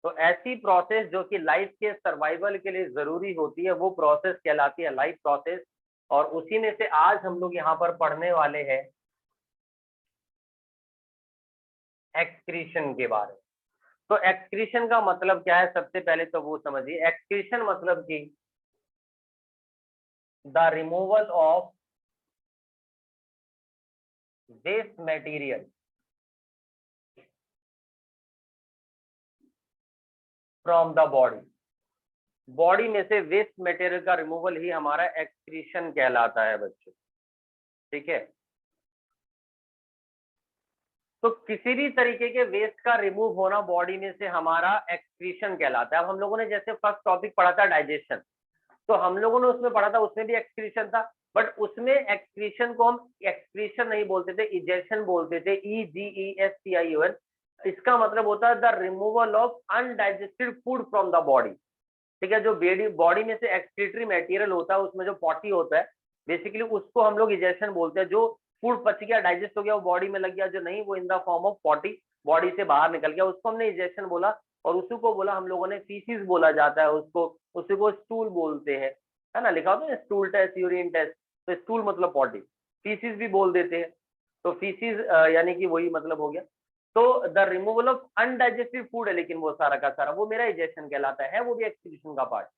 तो ऐसी प्रोसेस जो कि लाइफ के सर्वाइवल के लिए जरूरी होती है वो प्रोसेस कहलाती है लाइफ प्रोसेस। और उसी में से आज हम लोग यहाँ पर पढ़ने वाले हैं एक्सक्रीशन के बारे में। तो एक्सक्रीशन का मतलब क्या है, सबसे पहले तो वो समझिए। एक्सक्रीशन मतलब कि the removal of waste material from the body. Body में से वेस्ट मटेरियल का रिमूवल ही हमारा एक्सक्रीशन कहलाता है बच्चों, ठीक है। तो किसी भी तरीके के वेस्ट का रिमूव होना बॉडी में से हमारा एक्सक्रीशन कहलाता है। अब हम लोगों ने जैसे फर्स्ट टॉपिक पढ़ा था डाइजेशन, तो हम लोगों ने उसमें पढ़ा था, उसमें भी एक्सक्रीशन था, बट उसमें एक्सक्रीशन को हम एक्सक्रीशन नहीं बोलते थे, इजेक्शन बोलते थे, EGESTION। इसका मतलब होता है the removal of undigested food from the body, ठीक है। जो बॉडी में से एक्सक्रीटरी मटेरियल होता है, उसमें जो पॉटी होता है बेसिकली, उसको हम लोग इजेक्शन बोलते हैं। जो फूड पच गया, डाइजेस्ट हो गया, वो बॉडी में लग गया, जो नहीं वो इन the form of potty body से बाहर निकल गया, उसको हमने इजेक्शन बोला। और उसी को बोला हम लोगों ने फीसिस बोला जाता है उसको, उसी को स्टूल बोलते हैं, है ना। लिखा होता है स्टूल टेस्ट, यूरिन टेस्ट, तो स्टूल मतलब पॉटी, फीसिस भी बोल देते हैं। तो फीसिस यानी कि वही मतलब हो गया। तो the removal of undigested food है, लेकिन वो सारा का सारा वो मेरा इजेक्शन कहलाता है, वो भी एक्सक्रीशन का पार्ट,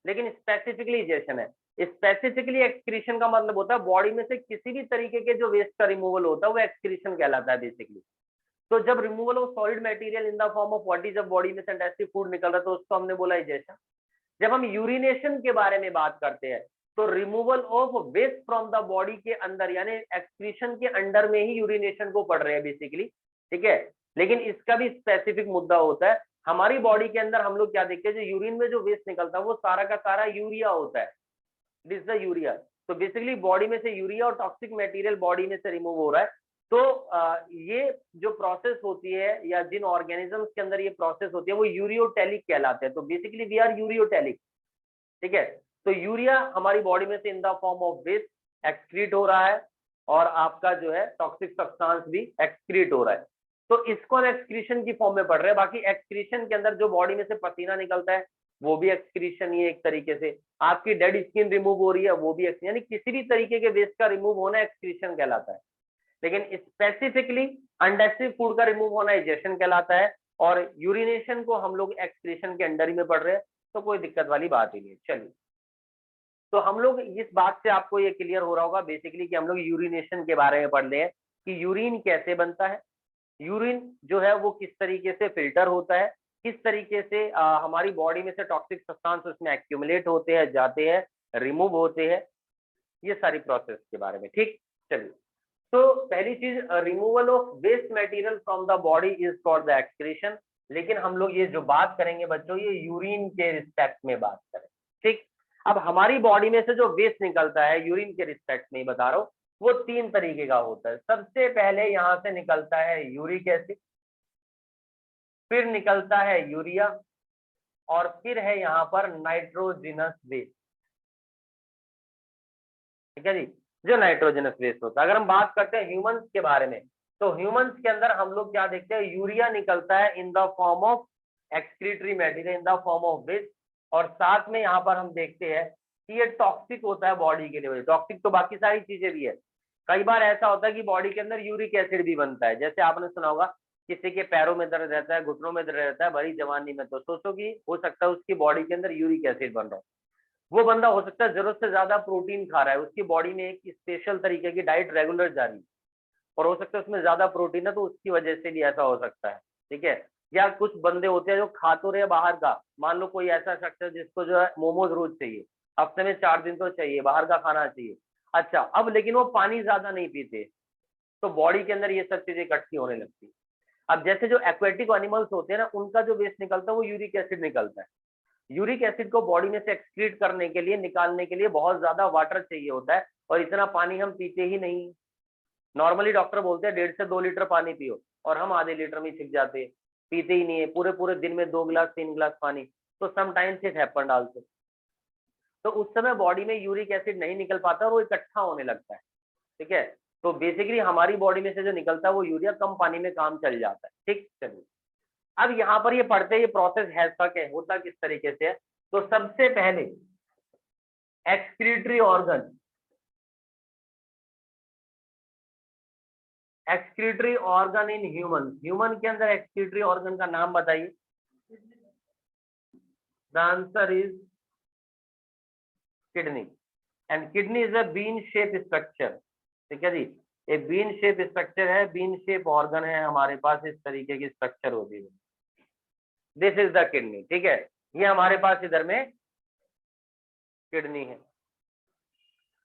लेकिन स्पेसिफिकली इजेक्शन है। स्पेसिफिकली एक्सक्रीशन का मतलब होता है बॉडी में से किसी भी तरीके के जो वेस्ट का रिमूवल होता है वो एक्सक्रीशन कहलाता है बेसिकली। तो जब removal of solid material in the form of body, जब बॉडी में से डाइजेस्टिव फूड निकल रहा है तो उसको हमने बोला इजेक्शन। जब हम यूरिनेशन के बारे में बात करते हैं तो removal of waste from the body के अंदर, यानी एक्सक्रीशन के अंडर में ही यूरिनेशन को पढ़ रहे हैं बेसिकली, ठीक है। लेकिन इसका भी स्पेसिफिक मुद्दा होता है। हमारी बॉडी के अंदर हम लोग क्या देखते हैं, जो यूरिन में जो वेस्ट निकलता है वो सारा का सारा यूरिया होता है, दिस द यूरिया। तो बेसिकली बॉडी में से यूरिया और टॉक्सिक मटेरियल बॉडी में से रिमूव हो रहा है। तो ये जो प्रोसेस होती है या जिन ऑर्गेनिजम्स के अंदर ये प्रोसेस होती है वो यूरियोटेलिक कहलाते हैं। तो बेसिकली वी आर यूरियोटेलिक, ठीक है। तो यूरिया हमारी बॉडी में से in the form of waste excrete हो रहा है, और आपका जो है टॉक्सिक सब्सटेंस भी एक्सक्रीट हो रहा है। तो इसको हम एक्सक्रीशन की फॉर्म में पढ़ रहे हैं। बाकी एक्सक्रीशन के अंदर जो बॉडी में से पसीना निकलता है वो भी एक्सक्रीशन ही है एक तरीके से। आपकी डेड स्किन रिमूव हो रही है वो भी यानी किसी भी तरीके के वेस्ट का रिमूव होना एक्सक्रीशन कहलाता है। लेकिन स्पेसिफिकली अनडाइजेस्टेड फूड का रिमूव होना इजेक्शन कहलाता है, और यूरिनेशन को हम लोग एक्सक्रीशन के अंडर ही में पढ़ रहे हैं, तो कोई दिक्कत वाली बात ही नहीं है। चलिए, तो हम लोग इस बात से आपको ये क्लियर हो रहा होगा बेसिकली कि हम लोग यूरिनेशन के बारे में पढ़ रहे हैं कि यूरिन कैसे बनता है, यूरिन जो है वो किस तरीके से फिल्टर होता है, किस तरीके से हमारी बॉडी में से टॉक्सिक सब्सटेंस उसमें एक्यूमुलेट होते हैं, जाते हैं, रिमूव होते हैं, ये सारी प्रोसेस के बारे में, ठीक। चलिए, तो पहली चीज, removal of waste material from the body is called the excretion. लेकिन हम लोग ये जो बात करेंगे बच्चों, ये यूरिन के रिस्पेक्ट में बात करें, ठीक। अब हमारी बॉडी में से जो वेस्ट निकलता है यूरिन के रिस्पेक्ट में ही बता रहा हूँ, वो तीन तरीके का होता है। सबसे पहले यहाँ से निकलता है यूरिक एसिड, फिर निकलता है यूरिया, और फिर है यहाँ पर नाइट्रोजिनस वेस्ट, ठीक है जी। जो नाइट्रोजनस वेस्ट होता है, अगर हम बात करते हैं ह्यूमंस के बारे में, तो ह्यूमंस के अंदर हम लोग क्या देखते हैं, यूरिया निकलता है in the form of excretory material, in the form of waste. और साथ में यहाँ पर हम देखते हैं कि ये टॉक्सिक होता है बॉडी के लिए। टॉक्सिक तो बाकी सारी चीजें भी है। कई बार ऐसा होता है कि बॉडी के अंदर यूरिक एसिड भी बनता है। जैसे आपने सुना होगा किसी के पैरों में दर्द रहता है, घुटनों में दर्द रहता है बड़ी जवानी में, तो सोचो कि हो सकता है उसकी बॉडी के अंदर यूरिक एसिड बन रहा है। वो बंदा हो सकता है जरूरत से ज्यादा प्रोटीन खा रहा है, उसकी बॉडी में एक स्पेशल तरीके की डाइट रेगुलर जा रही है, और हो सकता है उसमें ज्यादा प्रोटीन है तो उसकी वजह से भी ऐसा हो सकता है, ठीक है। या कुछ बंदे होते हैं जो खा तो रहे बाहर का, मान लो कोई ऐसा शख्स है जिसको जो है मोमोज रोज चाहिए, हफ्ते में 4 दिन तो चाहिए, बाहर का खाना चाहिए। अच्छा, अब लेकिन वो पानी ज्यादा नहीं पीते, तो बॉडी के अंदर ये सब चीजें इकट्ठी होने लगती है। अब जैसे जो एक्वेटिक एनिमल्स होते हैं ना, उनका जो वेस्ट निकलता है वो यूरिक एसिड निकलता है। यूरिक एसिड को बॉडी में से एक्सक्रीट करने के लिए, निकालने के लिए बहुत ज्यादा वाटर चाहिए होता है, और इतना पानी हम पीते ही नहीं। नॉर्मली डॉक्टर बोलते हैं 1.5 से 2 लीटर पानी पियो, और हम आधे लीटर में छिप जाते हैं, पीते ही नहीं है। पूरे पूरे दिन में 2 गिलास 3 गिलास पानी, तो समटाइम्स इट हैपन आल्सो। तो उस समय बॉडी में यूरिक एसिड नहीं निकल पाता और वो इकट्ठा होने लगता है, ठीक है। तो बेसिकली हमारी बॉडी में से जो निकलता है वो यूरिया कम पानी में काम चल जाता है, ठीक। चलिए, अब यहाँ पर ये पढ़ते ये प्रोसेस है होता किस तरीके से है। तो सबसे पहले excretory organ, excretory organ in human, human के अंदर एक्सक्रीटरी ऑर्गन का नाम बताइए। The answer is kidney, and kidney is a bean shape structure. ठीक है जी, एक बीन शेप स्ट्रक्चर है, बीन शेप ऑर्गन है हमारे पास, इस तरीके की स्ट्रक्चर होती है। This is the kidney. ठीक है, ये हमारे पास इधर में किडनी है।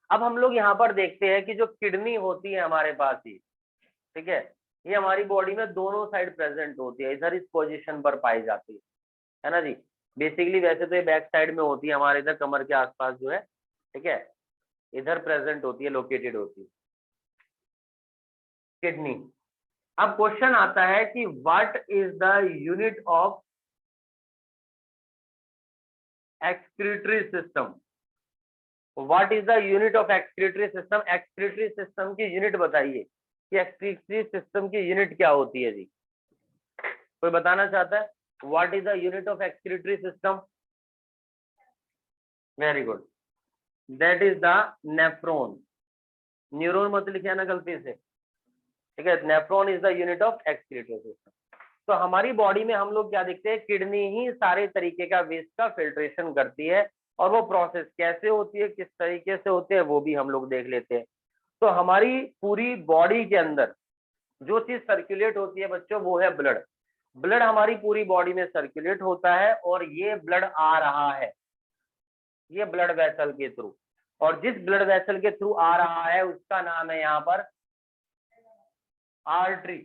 अब हम लोग यहाँ पर देखते हैं कि जो किडनी होती है हमारे पास ही, ठीक है, ये हमारी बॉडी में दोनों साइड प्रेजेंट होती है, इधर इस पोजीशन पर पाई जाती है ना जी। बेसिकली वैसे तो ये बैक साइड में होती है हमारे इधर कमर के आसपास जो है, ठीक है, इधर प्रेजेंट होती है, लोकेटेड होती है किडनी। अब क्वेश्चन आता है कि what is the unit of excretory system, what is the unit of excretory system, excretory system की यूनिट बताइए कि एक्सक्रीटरी सिस्टम की यूनिट क्या होती है जी। कोई बताना चाहता है what is the unit of excretory system? Very good, that is the nephron. Neuron मत लिखिए ना गलती से, ठीक है, nephron is the unit of excretory system. तो हमारी बॉडी में हम लोग क्या देखते हैं, किडनी ही सारे तरीके का वेस्ट का फिल्ट्रेशन करती है, और वो प्रोसेस कैसे होती है, किस तरीके से होते हैं, वो भी हम लोग देख लेते हैं। तो हमारी पूरी बॉडी के अंदर जो चीज सर्कुलेट होती है बच्चों, वो है ब्लड। ब्लड हमारी पूरी बॉडी में सर्कुलेट होता है, और ये ब्लड आ रहा है ये ब्लड वेसल के थ्रू, और जिस ब्लड वेसल के थ्रू आ रहा है उसका नाम है यहाँ पर आर्टरी,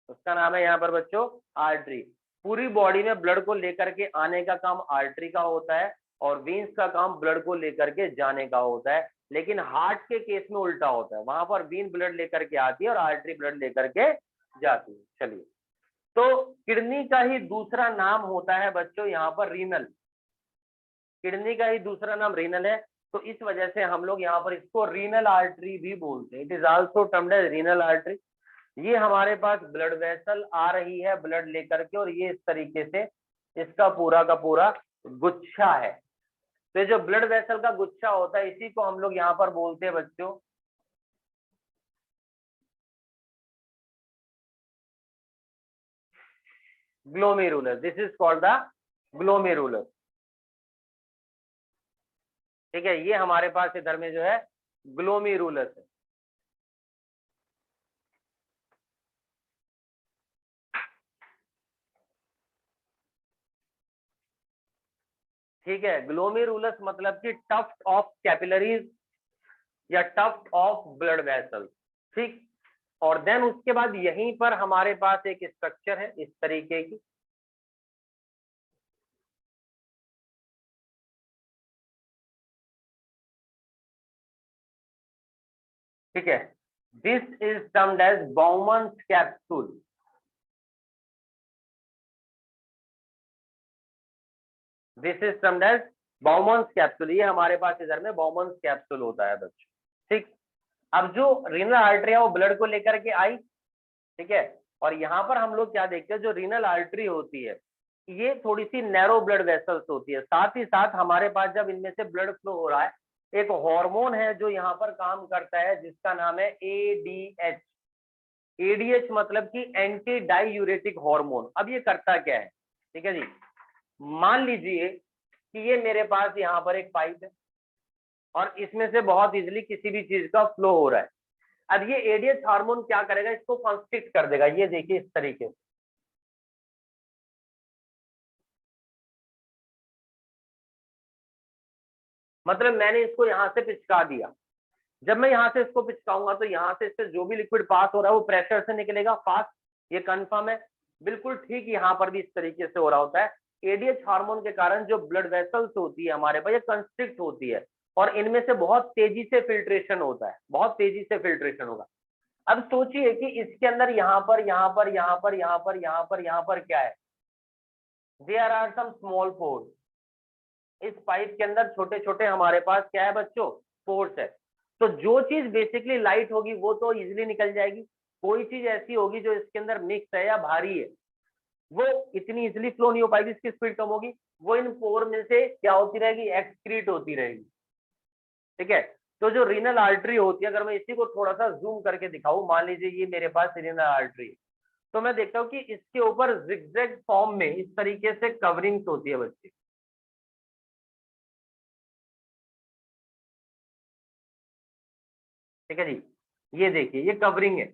उसका नाम है यहाँ पर बच्चों आर्टरी। पूरी बॉडी में ब्लड को लेकर के आने का काम आर्टरी का होता है, और वेन्स का काम ब्लड को लेकर के जाने का होता है। लेकिन हार्ट के केस में उल्टा होता है, वहां पर वेन ब्लड लेकर के आती है और आर्टरी ब्लड लेकर के जाती है। चलिए, तो किडनी का ही दूसरा नाम होता है बच्चों यहाँ पर रीनल, किडनी का ही दूसरा नाम रीनल है। तो इस वजह से हम लोग यहाँ पर इसको रीनल आर्टरी भी बोलते हैं, it is also termed as renal artery. ये हमारे पास ब्लड वेसल आ रही है ब्लड लेकर के, और ये इस तरीके से इसका पूरा का पूरा गुच्छा है। तो जो ब्लड वेसल का गुच्छा होता है इसी को हम लोग यहाँ पर बोलते हैं बच्चों glomerular, this is called the glomerular. ठीक है, ये हमारे पास इधर में जो है ग्लोमेरुलस है। ठीक है, ग्लोमेरुलस मतलब कि टफ्ट ऑफ कैपिलरीज या टफ्ट ऑफ ब्लड वेसल। ठीक, और देन उसके बाद यहीं पर हमारे पास एक स्ट्रक्चर है इस तरीके की, ठीक है, this is termed as Bowman's capsule. This is termed as Bowman's capsule, ये हमारे पास इधर में बाउमन्स कैप्सूल होता है बच्चों। ठीक, अब जो रीनल आर्टरी है वो ब्लड को लेकर के आई, ठीक है, और यहाँ पर हम लोग क्या देखते हैं, जो रीनल आर्टरी होती है ये थोड़ी सी नैरो ब्लड वेसल्स होती है। साथ ही साथ हमारे पास जब इनमें से ब्लड फ्लो हो रहा है, एक हार्मोन है जो यहाँ पर काम करता है जिसका नाम है एडीएच। एडीएच मतलब कि एंटी डाईयूरेटिक हार्मोन। अब ये करता क्या है, ठीक है जी, मान लीजिए कि ये मेरे पास यहाँ पर एक पाइप है और इसमें से बहुत इजीली किसी भी चीज का फ्लो हो रहा है। अब ये एडीएच हार्मोन क्या करेगा, इसको कंस्ट्रिक्ट कर देगा। ये देखिए इस तरीके से, मतलब मैंने इसको यहां से पिचका दिया, जब मैं यहां से इसको पिचकाऊंगा तो यहां से इससे जो भी लिक्विड पास हो रहा है वो प्रेशर से निकलेगा फास्ट, ये कंफर्म है। बिल्कुल ठीक यहाँ पर भी इस तरीके से हो रहा होता है। एडीएच हार्मोन के कारण जो ब्लड वेसल्स होती है हमारे पास, ये कंस्ट्रिक्ट होती है और इनमें से बहुत तेजी से फिल्ट्रेशन होता है, बहुत तेजी से फिल्ट्रेशन होगा। अब सोचिए कि इसके अंदर यहाँ पर यहाँ पर यहाँ पर यहाँ पर यहाँ पर यहाँ पर क्या है, there are some small pores. इस पाइप के अंदर छोटे छोटे हमारे पास क्या है बच्चों, पोर्स है। तो जो चीज बेसिकली लाइट होगी वो तो इजीली निकल जाएगी, कोई चीज ऐसी होगी जो इसके अंदर मिक्स है या भारी है वो इतनी इजिली फ्लो नहीं हो पाएगी, इसकी स्पीड कम होगी, वो इन पोर में से क्या होती रहेगी, एक्सक्रीट होती रहेगी। ठीक है, तो जो रीनल आर्टरी होती है, अगर मैं इसी को थोड़ा सा जूम करके दिखाऊं, मान लीजिए ये मेरे पास रीनल आर्टरी है, तो मैं देखता हूँ कि इसके ऊपर जिगजैग फॉर्म में इस तरीके से कवरिंग्स होती है बच्चे। ठीक है जी, ये देखिए ये कवरिंग है।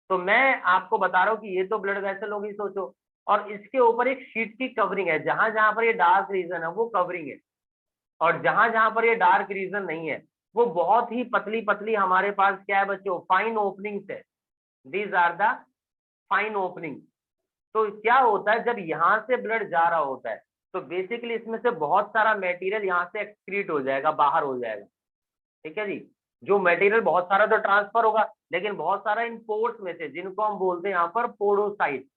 तो मैं आपको बता रहा हूँ कि ये तो ब्लड वेसल होगी सोचो, और इसके ऊपर एक शीट की कवरिंग है, जहां जहां पर ये डार्क रीजन है वो कवरिंग है, और जहां जहां पर ये डार्क रीजन नहीं है वो बहुत ही पतली पतली हमारे पास क्या है बच्चों, फाइन ओपनिंग्स है। These are the fine opening. तो क्या होता है, जब यहाँ से ब्लड जा रहा होता है तो बेसिकली इसमें से बहुत सारा मेटीरियल यहाँ से एक्सक्रीट हो जाएगा, बाहर हो जाएगा। ठीक है जी, जो मटेरियल बहुत सारा तो ट्रांसफर होगा, लेकिन बहुत सारा इन पोर्स में से, जिनको हम बोलते हैं यहाँ पर पोडोसाइट,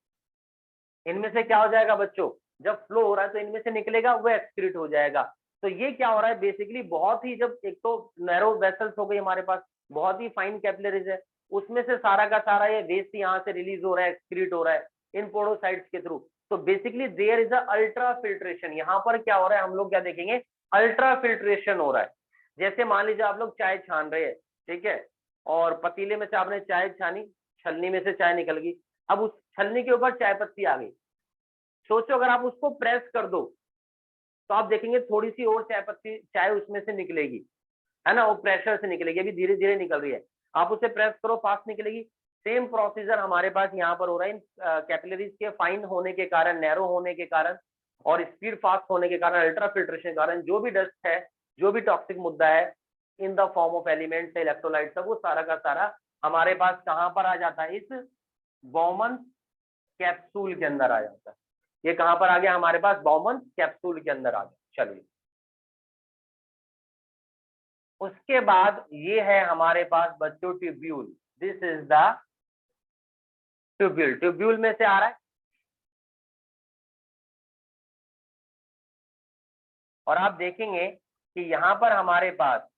इनमें से क्या हो जाएगा बच्चों, जब फ्लो हो रहा है तो इनमें से निकलेगा, वो एक्सक्रीट हो जाएगा। तो ये क्या हो रहा है बेसिकली, बहुत ही, जब एक तो नैरो वेसल्स हो गई हमारे पास, बहुत ही फाइन कैपिलरीज है, उसमें से सारा का सारा ये वेस्ट यहाँ से रिलीज हो रहा है, एक्सक्रीट हो रहा है इन पोडोसाइट्स के थ्रू। तो basically there is a ultrafiltration. यहाँ पर क्या हो रहा है, हम लोग क्या देखेंगे, अल्ट्रा फिल्ट्रेशन हो रहा है। जैसे मान लीजिए आप लोग चाय छान रहे हैं, ठीक है, और पतीले में से आपने चाय छानी, छलनी में से चाय निकल गई, अब उस छलनी के ऊपर चाय पत्ती आ गई, सोचो अगर आप उसको प्रेस कर दो तो आप देखेंगे थोड़ी सी और चाय पत्ती, चाय उसमें से निकलेगी, है ना, वो प्रेशर से निकलेगी, अभी धीरे धीरे निकल रही है, आप उसे प्रेस करो फास्ट निकलेगी। सेम प्रोसीजर हमारे पास यहाँ पर हो रहा है, इन कैपिलरीज के फाइन होने के कारण, नैरो होने के कारण, और स्पीड फास्ट होने के कारण, अल्ट्रा फिल्ट्रेशन के कारण, जो भी डस्ट है, जो भी टॉक्सिक मुद्दा है in the form of elements, electrolytes, वो सारा का सारा हमारे पास कहाँ पर आ जाता है, इस बॉमन कैप्सूल के अंदर आ जाता है। ये कहां पर आ गया हमारे पास, बॉमन कैप्सूल के अंदर आ गया। चलिए, उसके बाद ये है हमारे पास बच्चों tubule. This is the tubule. Tubule में से आ रहा है, और आप देखेंगे कि यहां पर हमारे पास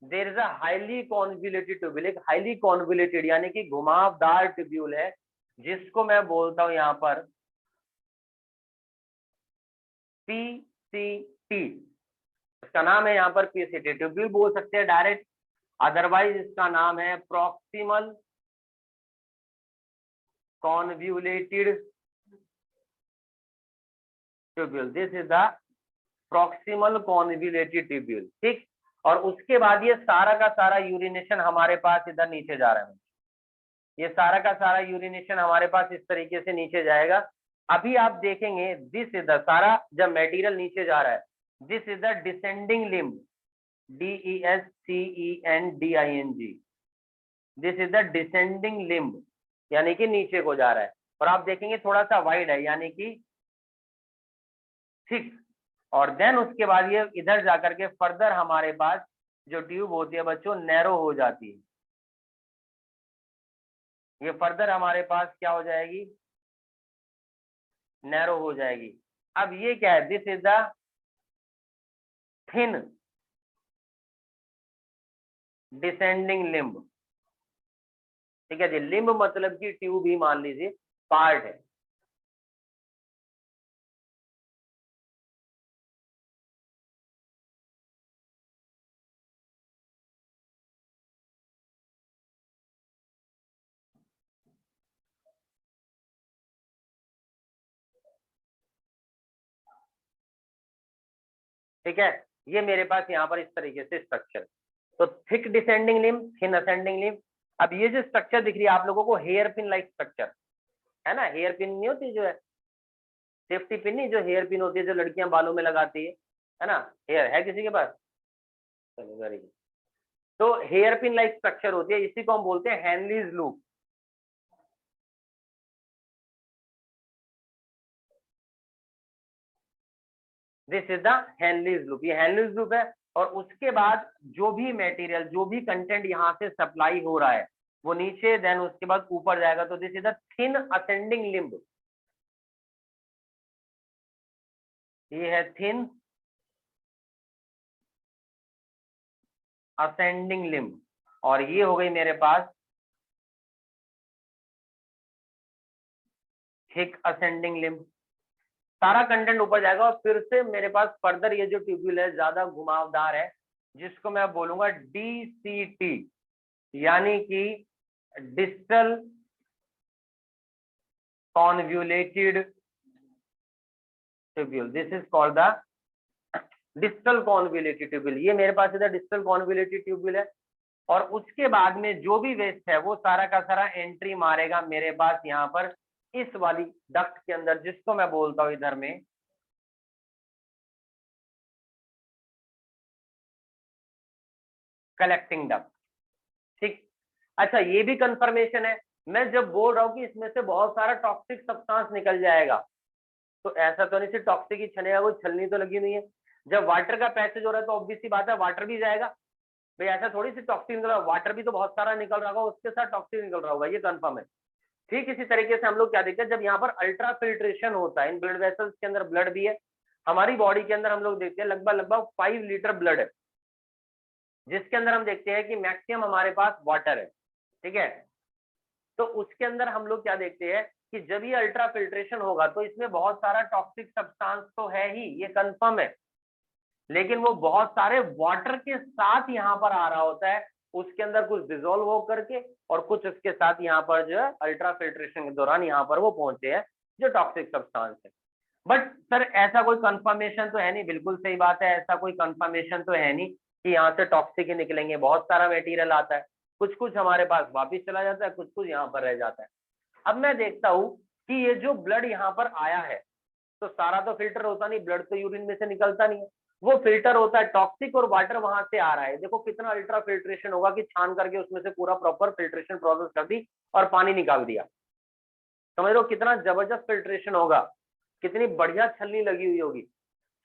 there is a highly convoluted tubule, एक हाईली कॉन्वुलेटेड यानी कि घुमावदार ट्यूब्यूल है, जिसको मैं बोलता हूं यहां पर पीसीटी। इसका नाम है यहाँ पर पीसीटी, ट्यूब्यूल बोल सकते हैं डायरेक्ट, अदरवाइज इसका नाम है proximal convoluted tubule. This is the proximal convoluted tubule. ठीक, और उसके बाद ये सारा का सारा यूरिनेशन हमारे पास इधर नीचे जा रहा है, ये सारा का सारा यूरिनेशन हमारे पास इस तरीके से नीचे जाएगा। अभी आप देखेंगे दिस इज द सारा, जब मेटीरियल नीचे जा रहा है, this is the descending limb, DESCENDING, this is the descending limb, यानी कि नीचे को जा रहा है। और आप देखेंगे थोड़ा सा वाइड है, यानी कि थिक, और देन उसके बाद ये इधर जाकर के फर्दर हमारे पास जो ट्यूब होती है बच्चों, नैरो हो जाती है। ये फर्दर हमारे पास क्या हो जाएगी, नैरो हो जाएगी। अब ये क्या है, this is the thin descending limb. ठीक है जी, लिम्ब मतलब कि ट्यूब ही मान लीजिए पार्ट है। ठीक है, ये मेरे पास यहाँ पर इस तरीके से स्ट्रक्चर, तो thick descending limb, thin ascending limb. अब ये जो स्ट्रक्चर दिख रही है आप लोगों को, हेयर पिन लाइक स्ट्रक्चर है ना, हेयर पिन नहीं होती जो है, सेफ्टी पिन नहीं, जो हेयर पिन होती है जो लड़कियां बालों में लगाती है ना, हेयर है किसी के पास, चलो वेरी गुड। तो हेयर पिन लाइक स्ट्रक्चर होती है, इसी को हम बोलते हैं Henle's loop. This is the Henle's loop, ये हैनलीज लूप है। और उसके बाद जो भी मटेरियल, जो भी कंटेंट यहाँ से सप्लाई हो रहा है वो नीचे, देन उसके बाद ऊपर जाएगा, तो this is the thin ascending limb. ये है थिन असेंडिंग लिम्ब, और ये हो गई मेरे पास थिक असेंडिंग लिम्ब, सारा कंटेंट ऊपर जाएगा। और फिर से मेरे पास फर्दर ये जो ट्यूब्यूल है ज्यादा घुमावदार है, जिसको मैं बोलूंगा DCT, यानी कि distal convoluted tubule. This is called the distal convoluted tubule. ये मेरे पास इधर डिस्टल कॉन्व्यूलेटेड ट्यूब्यूल है। और उसके बाद में जो भी वेस्ट है वो सारा का सारा एंट्री मारेगा मेरे पास यहाँ पर इस वाली डक्ट के अंदर, जिसको मैं बोलता हूं इधर में कलेक्टिंग डक्ट। ठीक, अच्छा ये भी कंफर्मेशन है। मैं जब बोल रहा हूँ कि इसमें से बहुत सारा टॉक्सिक सब्सटेंस निकल जाएगा, तो ऐसा तो नहीं सिर्फ टॉक्सिक ही छनेगा, कोई छलनी तो लगी नहीं है। जब वाटर का पैसेज हो रहा है तो ऑब्वियस सी बात है वाटर भी जाएगा भाई, ऐसा थोड़ी सी टॉक्सिक निकल रहा है, वाटर भी तो बहुत सारा निकल रहा होगा, उसके साथ टॉक्सिक निकल रहा होगा, ये कंफर्म है। ठीक इसी तरीके से हम लोग क्या देखते हैं, जब यहाँ पर अल्ट्रा फिल्ट्रेशन होता है इन ब्लड वेसल्स के अंदर, ब्लड भी है हमारी बॉडी के अंदर, हम लोग देखते हैं लगभग लगभग 5 लीटर ब्लड है, जिसके अंदर हम देखते हैं कि मैक्सिमम हमारे पास वाटर है। ठीक है, तो उसके अंदर हम लोग क्या देखते हैं कि जब ये अल्ट्रा फिल्ट्रेशन होगा तो इसमें बहुत सारा टॉक्सिक सब्सटेंस तो है ही, ये कंफर्म है, लेकिन वो बहुत सारे वाटर के साथ यहाँ पर आ रहा होता है, उसके अंदर कुछ डिजोल्व हो करके, और कुछ उसके साथ यहाँ पर जो है अल्ट्रा फिल्ट्रेशन के दौरान यहाँ पर वो पहुंचे हैं जो टॉक्सिक सब्सटेंस है। बट सर ऐसा कोई कंफर्मेशन तो है नहीं, बिल्कुल सही बात है, ऐसा कोई कंफर्मेशन तो है नहीं कि यहाँ से टॉक्सिक ही निकलेंगे, बहुत सारा मटेरियल आता है, कुछ कुछ हमारे पास वापिस चला जाता है, कुछ कुछ यहाँ पर रह जाता है। अब मैं देखता हूँ कि ये जो ब्लड यहाँ पर आया है, तो सारा तो फिल्टर होता नहीं, ब्लड तो यूरिन में से निकलता नहीं है, वो फिल्टर होता है, टॉक्सिक और वाटर वहां से आ रहा है। देखो कितना अल्ट्रा फिल्ट्रेशन होगा कि छान करके उसमें से पूरा प्रॉपर फिल्ट्रेशन प्रोसेस कर दी और पानी निकाल दिया। समझ लो कितना जबरदस्त फिल्ट्रेशन होगा, कितनी बढ़िया छलनी लगी हुई होगी।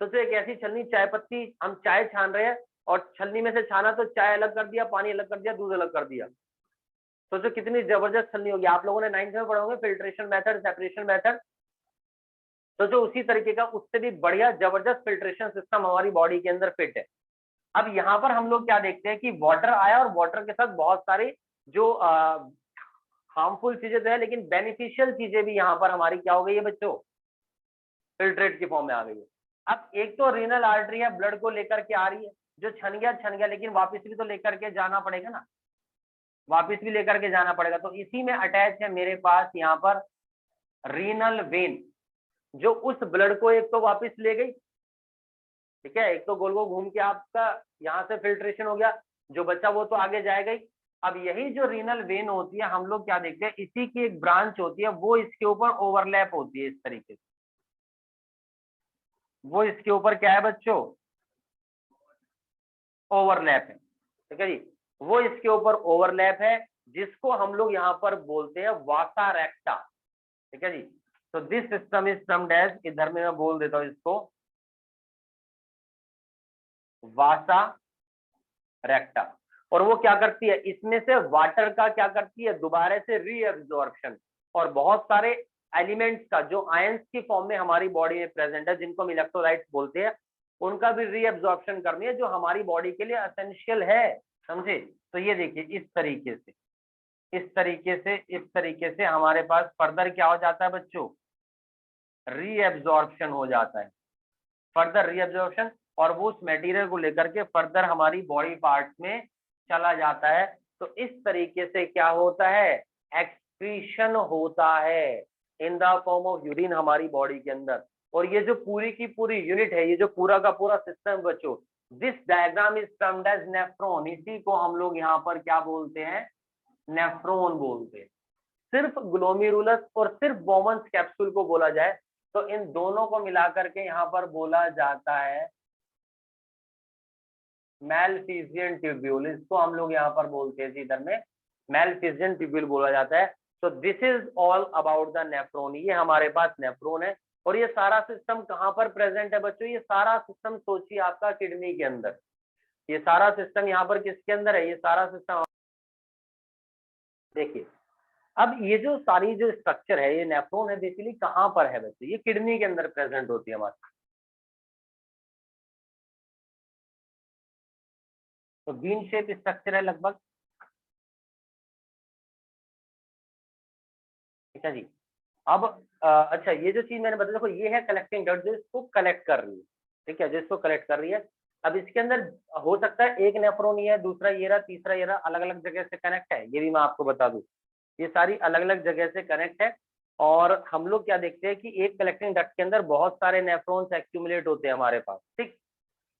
सोचो एक ऐसी छलनी, चाय पत्ती, हम चाय छान रहे हैं और छलनी में से छाना तो चाय अलग कर दिया, पानी अलग कर दिया, दूध अलग कर दिया, सोचो कितनी जबरदस्त छलनी होगी। आप लोगों ने 9th में पढ़ा होंगे फिल्ट्रेशन मेथड, सेपरेशन मेथड, तो जो उसी तरीके का उससे भी बढ़िया जबरदस्त फिल्ट्रेशन सिस्टम हमारी बॉडी के अंदर फिट है। अब यहाँ पर हम लोग क्या देखते हैं कि वाटर आया और वाटर के साथ बहुत सारे जो हार्मफुल चीजें तो है, लेकिन बेनिफिशियल चीजें भी यहाँ पर हमारी क्या हो गई है बच्चों, फिल्ट्रेट की फॉर्म में आ गई है। अब एक तो रीनल आर्टरी है, ब्लड को लेकर के आ रही है, जो छन गया, लेकिन वापस भी तो लेकर के जाना पड़ेगा ना, वापस भी लेकर के जाना पड़ेगा। तो इसी में अटैच है मेरे पास यहाँ पर रीनल वेन, जो उस ब्लड को एक तो वापस ले गई, ठीक है, एक तो गोल गोल घूम के आपका यहाँ से फिल्ट्रेशन हो गया, जो बच्चा वो तो आगे जाएगा ही। अब यही जो रीनल वेन होती है, हम लोग क्या देखते हैं, इसी की एक ब्रांच होती है, वो इसके ऊपर ओवरलैप होती है इस तरीके से, वो इसके ऊपर क्या है बच्चों, ओवरलैप है। ठीक है जी, वो इसके ऊपर ओवरलैप है, जिसको हम लोग यहाँ पर बोलते हैं वासा रेक्टा। ठीक है जी, तो this system is termed as, इधर में मैं बोल देता हूँ इसको वासा रेक्टा। और वो क्या करती है, इसमें से वाटर का क्या करती है, दोबारा से रीअब्जॉर्प्शन, और बहुत सारे एलिमेंट्स का जो आयंस की फॉर्म में हमारी बॉडी में प्रेजेंट है, जिनको हम इलेक्ट्रोलाइट्स बोलते हैं, उनका भी रीअब्जॉर्प्शन करनी है, जो हमारी बॉडी के लिए एसेंशियल है। समझे, तो ये देखिए इस तरीके से, इस तरीके से हमारे पास फर्दर क्या हो जाता है बच्चों, रीअब्जॉर्प्शन हो जाता है, फर्दर रीअब्जॉर्प्शन, और वो उस मटेरियल को लेकर के फर्दर हमारी बॉडी पार्ट्स में चला जाता है। तो इस तरीके से क्या होता है, एक्सक्रीशन होता है in the form of urine हमारी बॉडी के अंदर। और ये जो पूरी की पूरी यूनिट है, ये जो पूरा का पूरा सिस्टम बच्चों, this diagram is termed as nephron, इसी को हम लोग यहाँ पर क्या बोलते हैं, नेफ्रॉन बोलते हैं। सिर्फ ग्लोमेरुलस और सिर्फ बोमन्स कैप्सूल को बोला जाए तो इन दोनों को मिलाकर के यहाँ पर बोला जाता है मैलफिजियन ट्यूब्यूल, इसको हम लोग यहाँ पर बोलते हैं इधर में मैलफिजियन ट्यूब्यूल बोला जाता है। तो this is all about the nephron, ये हमारे पास नेफ्रॉन है। और ये सारा सिस्टम कहाँ पर प्रेजेंट है बच्चों, ये सारा सिस्टम सोचिए आपका किडनी के अंदर, ये सारा सिस्टम यहाँ पर किसके अंदर है, ये सारा सिस्टम देखिए। अब ये जो सारी जो स्ट्रक्चर है, ये नेफ्रॉन है, बेसिकली कहाँ पर है बच्चों, ये किडनी के अंदर प्रेजेंट होती है हमारी। तो बीन शेप स्ट्रक्चर है लगभग, ठीक है जी। अब अच्छा, ये जो चीज मैंने बताया, देखो ये है कलेक्टिंग डक्ट जो इसको कलेक्ट कर रही है, ठीक है, जो इसको कलेक्ट कर रही है। अब इसके अंदर हो सकता है एक नेफ्रॉन है, दूसरा ये रहा, तीसरा ये रहा, अलग अलग जगह से कनेक्ट है, ये भी मैं आपको बता दूं, ये सारी अलग अलग जगह से कनेक्ट है। और हम लोग क्या देखते हैं कि एक कलेक्टिंग डक्ट के अंदर बहुत सारे नेफ्रॉन्स एक्यूमुलेट होते हैं हमारे पास, ठीक।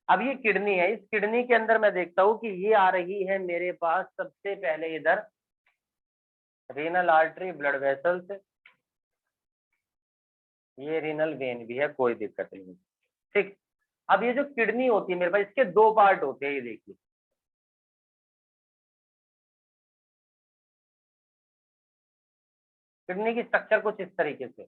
अब ये किडनी है, इस किडनी के अंदर मैं देखता हूँ कि ये आ रही है मेरे पास सबसे पहले इधर रीनल आर्टरी ब्लड वेसल से, ये रीनल वेन भी है, कोई दिक्कत नहीं, ठीक। अब ये जो किडनी होती है मेरे पास, इसके दो पार्ट होते हैं, ये देखिए, किडनी की स्ट्रक्चर कुछ इस तरीके से,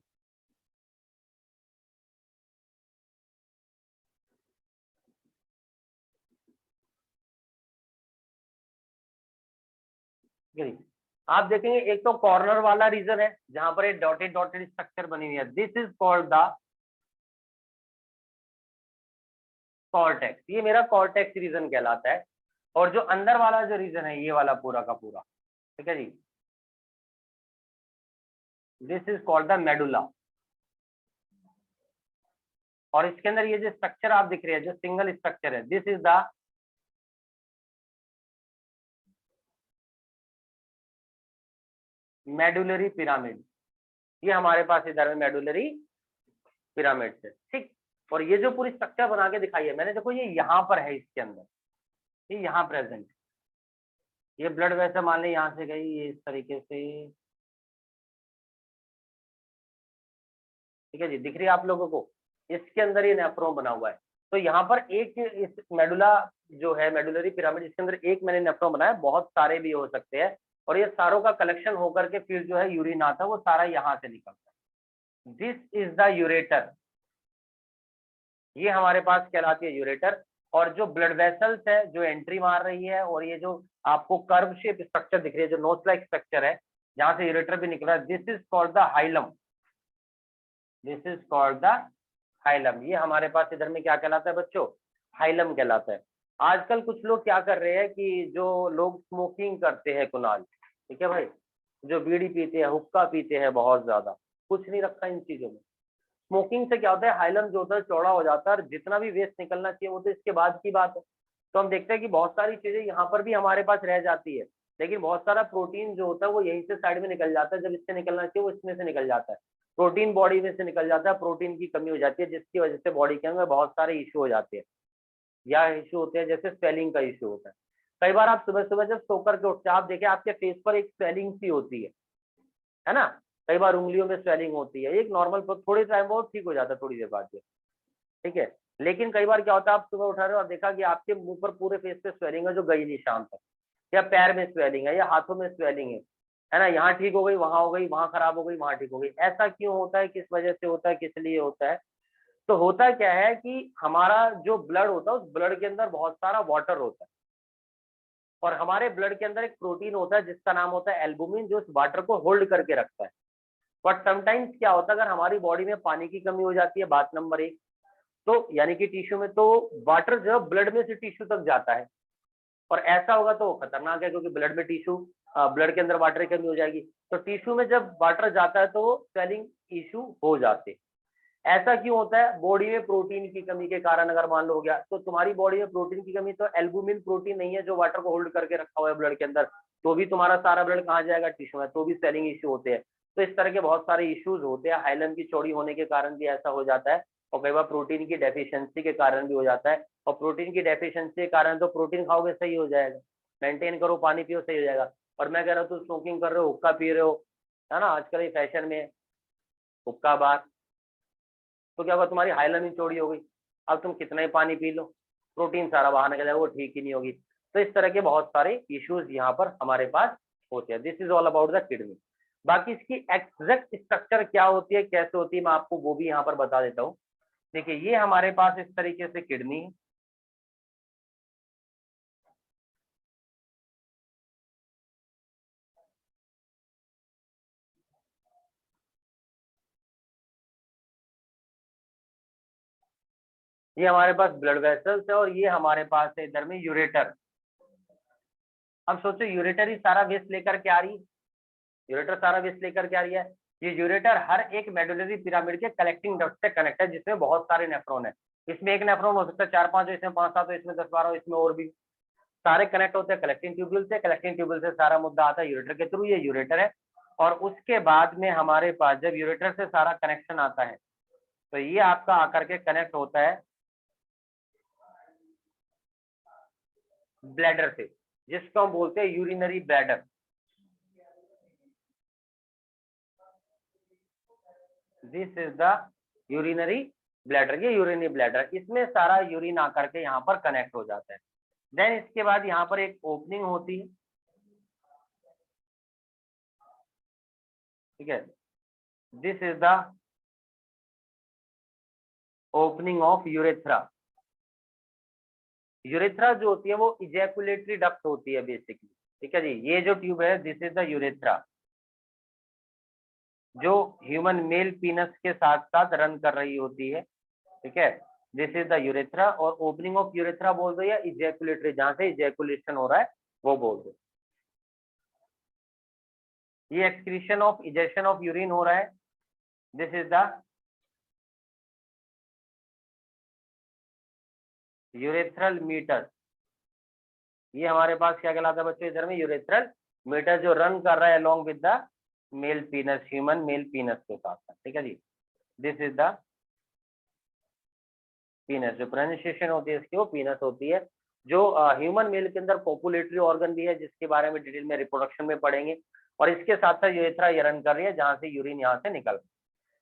ठीक है जी। आप देखेंगे एक तो कॉर्नर वाला रीजन है जहां पर एक डॉटेड डॉटेड स्ट्रक्चर बनी हुई है, this is called the cortex, ये मेरा कॉर्टेक्स रीजन कहलाता है। और जो अंदर वाला जो रीजन है, ये वाला पूरा का पूरा, ठीक है जी, this is called the medulla. और इसके अंदर ये जो स्ट्रक्चर आप दिख रहे हैं, जो सिंगल स्ट्रक्चर है, this is the medullary pyramid, ये हमारे पास इधर में मेडुलरी पिरामिड है, ठीक। और ये जो पूरी स्ट्रक्चर बना के दिखाई है मैंने, देखो ये यहाँ पर है, इसके अंदर ये यहाँ प्रेजेंट, ये ब्लड वैसे मान ली यहाँ से गई, ये इस तरीके से, ठीक है जी, दिख रही है आप लोगों को, इसके अंदर ये नेफ्रॉन बना हुआ है। तो यहाँ पर एक इस मेडुला जो है, मेडुलरी पिरामिड, इसके अंदर एक मैंने नेफ्रॉन बनाया, बहुत सारे भी हो सकते हैं, और ये सारों का कलेक्शन होकर के फिर जो है यूरिन आता है, वो सारा यहाँ से निकलता है, दिस इज द यूरेटर, ये हमारे पास कहलाती है यूरेटर। और जो ब्लड वेसल्स है जो एंट्री मार रही है, और ये जो आपको कर्व शेप स्ट्रक्चर दिख रही है, जो नोच लाइक स्ट्रक्चर है, जहां से यूरेटर भी निकल रहा है, this is called the hilum, this is called the hilum. ये हमारे पास इधर में क्या कहलाता है बच्चों, हाइलम कहलाता है। आजकल कुछ लोग क्या कर रहे हैं कि जो लोग स्मोकिंग करते हैं कुणाल, ठीक है भाई, जो बीड़ी पीते हैं, हुक्का पीते हैं बहुत ज्यादा, कुछ नहीं रखा इन चीजों में। स्मोकिंग से क्या होता है, हाइलम जो होता है चौड़ा हो जाता है, और जितना भी वेस्ट निकलना चाहिए वो तो इसके बाद की बात है। तो हम देखते हैं कि बहुत सारी चीजें यहाँ पर भी हमारे पास रह जाती है, लेकिन बहुत सारा प्रोटीन जो होता है वो यहीं से साइड में निकल जाता है, जब इससे निकलना चाहिए वो इसमें से निकल जाता है, प्रोटीन बॉडी में से निकल जाता है, प्रोटीन की कमी हो जाती है, जिसकी वजह से बॉडी के अंदर बहुत सारे इशू हो जाते हैं, या इशू होते हैं, जैसे स्वेलिंग का इशू होता है। कई बार आप सुबह सुबह जब सोकर के उठते हैं, आप देखें आपके फेस पर एक स्वेलिंग सी होती है ना, कई बार उंगलियों में स्वेलिंग होती है, एक नॉर्मल, थोड़े टाइम बहुत ठीक हो जाता है, थोड़ी देर बाद, ठीक है। लेकिन कई बार क्या होता है, आप सुबह उठा रहे हो और देखा कि आपके मुंह पर पूरे फेस पे स्वेलिंग है जो गई नहीं शाम तक, या पैर में स्वेलिंग है, या हाथों में स्वेलिंग है ना, यहाँ ठीक हो गई, वहां हो गई, वहां खराब हो गई, वहां ठीक हो गई। ऐसा क्यों होता है, किस वजह से होता है, किस लिए होता है? तो होता क्या है कि हमारा जो ब्लड होता है, उस ब्लड के अंदर बहुत सारा वाटर होता है, और हमारे ब्लड के अंदर एक प्रोटीन होता है जिसका नाम होता है एल्बुमिन, जो उस वाटर को होल्ड करके रखता है। बट समटाइम्स क्या होता है, अगर हमारी बॉडी में पानी की कमी हो जाती है, बात नंबर एक, तो यानी कि टिश्यू में, तो वाटर जो है ब्लड में से टिश्यू तक जाता है, और ऐसा होगा तो खतरनाक है, क्योंकि ब्लड में टिश्यू, ब्लड के अंदर वाटर की कमी हो जाएगी, तो टिश्यू में जब वाटर जाता है तो स्वेलिंग इशू हो जाते। ऐसा क्यों होता है, बॉडी में प्रोटीन की कमी के कारण अगर मान लो हो गया, तो तुम्हारी बॉडी में प्रोटीन की कमी, तो एल्बुमिन प्रोटीन नहीं है जो वाटर को होल्ड करके रखा हुआ है ब्लड के अंदर, तो भी तुम्हारा सारा ब्लड कहाँ जाएगा, टिश्यू में, तो भी स्वेलिंग इश्यू होते हैं। तो इस तरह के बहुत सारे इश्यूज होते हैं, हाइलम की चौड़ी होने के कारण भी ऐसा हो जाता है, और कई बार प्रोटीन की डेफिशिएंसी के कारण भी हो जाता है। और प्रोटीन की डेफिशिएंसी के कारण, तो प्रोटीन खाओगे सही हो जाएगा, मेंटेन करो, पानी पियो सही हो जाएगा। और मैं कह रहा हूँ तुम स्मोकिंग कर रहे हो, हुक्का पी रहे हो, है ना, आजकल ये फैशन में है हुक्का बार, तो क्या होगा, तुम्हारी हाइलम चौड़ी हो गई, अब तुम कितना ही पानी पी लो, प्रोटीन सारा बाहर निकल जाएगा, वो ठीक ही नहीं होगी। तो इस तरह के बहुत सारे इश्यूज यहाँ पर हमारे पास होते हैं। This is all about the kidney. बाकी इसकी एग्जैक्ट स्ट्रक्चर क्या होती है, कैसे होती है, मैं आपको वो भी यहाँ पर बता देता हूँ। देखिए ये हमारे पास इस तरीके से किडनी है, ये हमारे पास ब्लड वेसल्स है, और ये हमारे पास है इधर में यूरेटर। अब सोचो यूरेटर ही सारा वेस्ट लेकर के आ रही है, यूरेटर सारा वेस्ट लेकर के आ रही है, ये यूरेटर हर एक मेडुलरी पिरामिड के कलेक्टिंग डक्ट से कनेक्ट है, जिसमें बहुत सारे नेफ्रॉन है। इसमें एक नेफ्रॉन हो सकता है 4-5 हो, इसमें 5-7 हो, इसमें 10-12 हो, इसमें और भी सारे कनेक्ट होते हैं कलेक्टिंग ट्यूब्यूल से। कलेक्टिंग ट्यूब्यूल से सारा मुद्दा आता है यूरेटर के थ्रू, ये यूरेटर है। और उसके बाद में हमारे पास जब यूरेटर से सारा कनेक्शन आता है तो ये आपका आकर के कनेक्ट होता है ब्लैडर से, जिसको हम बोलते हैं urinary bladder. This is the urinary bladder, ये यूरिनरी ब्लैडर, इसमें सारा यूरिन आकर के यहाँ पर कनेक्ट हो जाता है। देन इसके बाद यहाँ पर एक ओपनिंग होती है, ठीक है। This is the opening of urethra. Urethra जो होती है वो इजैकुलेटरी डक्ट होती है बेसिकली, ठीक है जी। ये जो ट्यूब है दिस इज द यूरेथ्रा, जो ह्यूमन मेल पीनस के साथ साथ रन कर रही होती है, ठीक है। दिस इज द यूरेथ्रा, और ओपनिंग ऑफ यूरेथ्रा बोल दो या इजैकुलेटरी, जहां से इजैकुलेशन हो रहा है वो बोल दो। ये excretion of ejection of urine हो रहा है, this is the urethral metre. ये हमारे पास क्या कहलाता है बच्चों इधर में, यूरेथ्रल मीटर, जो रन कर रहा है along with the male penis, human male penis के साथ साथ, ठीक है जी। दिस इज द पीनस, जो प्रोनाउंसिएशन होती है इसकी वो पीनस होती है, जो ह्यूमन मेल के अंदर पॉपुलेटरी ऑर्गन भी है, जिसके बारे में डिटेल में रिप्रोडक्शन में पढ़ेंगे। और इसके साथ साथ यूरेथ्रा ये रन कर रही है, जहां से यूरिन यहाँ से निकल।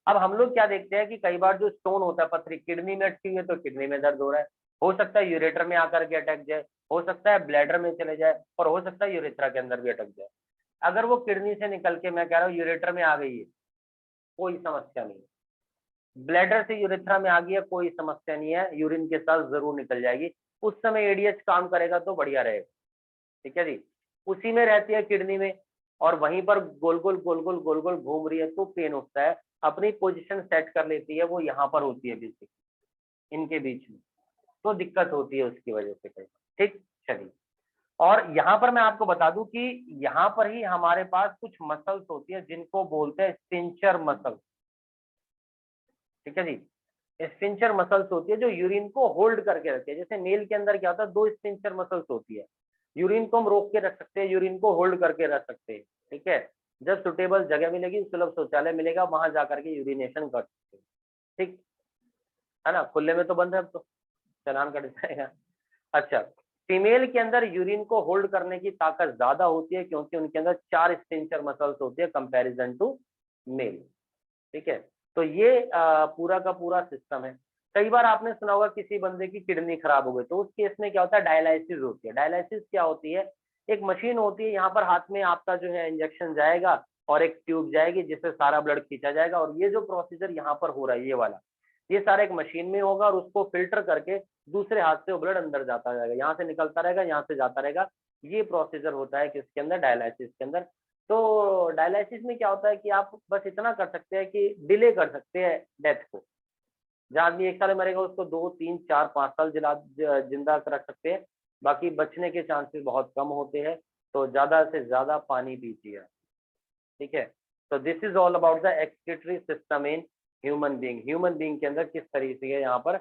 अब हम लोग क्या देखते हैं कि कई बार जो स्टोन होता है, पथरी किडनी में अटकी हुई है तो किडनी में दर्द हो रहा है, हो सकता है यूरेटर में आकर के अटक जाए, हो सकता है ब्लैडर में चले जाए, और हो सकता है यूरेथ्रा के अंदर भी अटक जाए। अगर वो किडनी से निकल के मैं कह रहा हूँ यूरेटर में आ गई है, कोई समस्या नहीं है। ब्लैडर से यूरेथ्रा में आ गई है, कोई समस्या नहीं है, यूरिन के साथ जरूर निकल जाएगी। उस समय एडीएच काम करेगा तो बढ़िया रहेगा, ठीक है जी। उसी में रहती है किडनी में, और वहीं पर गोल गोल गोल गोल गोल गोल घूम रही है तो पेन उठता है, अपनी पोजीशन सेट कर लेती है, वो यहाँ पर होती है बेसिकली इनके बीच में, तो दिक्कत होती है उसकी वजह से कहीं, ठीक। चलिए, और यहाँ पर मैं आपको बता दूं कि यहाँ पर ही हमारे पास कुछ मसल्स होती है जिनको बोलते हैं स्पिंचर मसल, ठीक है जी। स्पिंचर मसल्स होती है जो यूरिन को होल्ड करके रखती है। जैसे मेल के अंदर क्या होता है, 2 स्पिंचर मसल्स होती है, यूरिन को हम रोक के रख सकते हैं, यूरिन को होल्ड करके रख सकते हैं, ठीक है। जब सुटेबल जगह मिलेगी, सुलभ शौचालय मिलेगा, वहां जाकर के यूरिनेशन कर सकते हैं, ठीक है ना। खुले में तो बंद है अब तो, चालान कट जाएगा। अच्छा, फीमेल के अंदर यूरिन को होल्ड करने की ताकत ज्यादा होती है, क्योंकि उनके अंदर 4 स्पिंचर मसल्स होती है कंपैरिजन टू मेल, ठीक है। तो ये पूरा का पूरा सिस्टम है। कई बार आपने सुना होगा किसी बंदे की किडनी खराब हो गई, तो उस केस में क्या होता है, डायलिसिस होती है। डायलिसिस क्या होती है, एक मशीन होती है, यहाँ पर हाथ में आपका जो है इंजेक्शन जाएगा और एक ट्यूब जाएगी जिससे सारा ब्लड खींचा जाएगा, और ये जो प्रोसीजर यहाँ पर हो रहा है ये वाला, ये सारा एक मशीन में होगा, और उसको फिल्टर करके दूसरे हाथ से वो ब्लड अंदर जाता रहेगा, यहाँ से निकलता रहेगा, यहाँ से जाता रहेगा। ये प्रोसीजर होता है किसके अंदर, डायलिसिस के अंदर। तो डायलिसिस में क्या होता है कि आप बस इतना कर सकते हैं कि डिले कर सकते हैं डेथ को। जहाँ आदमी 1 साल में मरेगा उसको 2, 3, 4, 5 साल जिंदा रख सकते हैं, बाकी बचने के चांसेस बहुत कम होते हैं। तो ज्यादा से ज्यादा पानी पीजिए, ठीक है। तो this is all about the excretory system in human being. Human being के अंदर किस तरीके से यहाँ पर